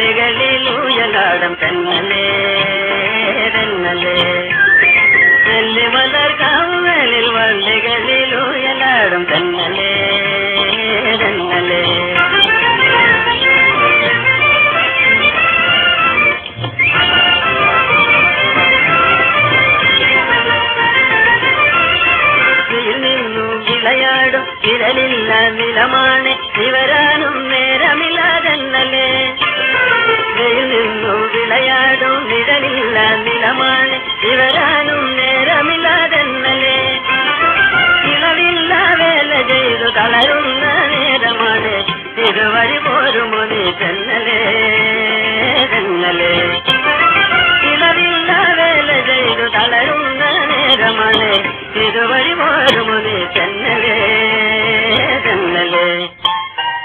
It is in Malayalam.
വള്ളികളിലൂയലാടും തെന്നലേ തെന്നലേ നെല്ലിമലർക്കാവുകളിൽ വള്ളികളിലൂയലാടും തെന്നലേ തെന്നലേ വിളയാടും വിരലില്ല നിലമാണ് ഇവരാനും നേരമില്ലാതെന്നലേ വെയിൽ നിന്നും വിളയാടും നിഴലില്ല നിലമാണ് ഇവരാനും നേരമില്ലാതെന്നലേ ഇളവില്ല വേല ചെയ്തു തളരുന്ന നേരമാണ് തിരുവഴി പോരുമോ നീ തെന്നലേ തെന്നലേ ഇളവില്ല വേല ചെയ്തു തളരുന്ന നേരമാണ് തിരുവഴി പോരുമോ നീ തെന്നലേ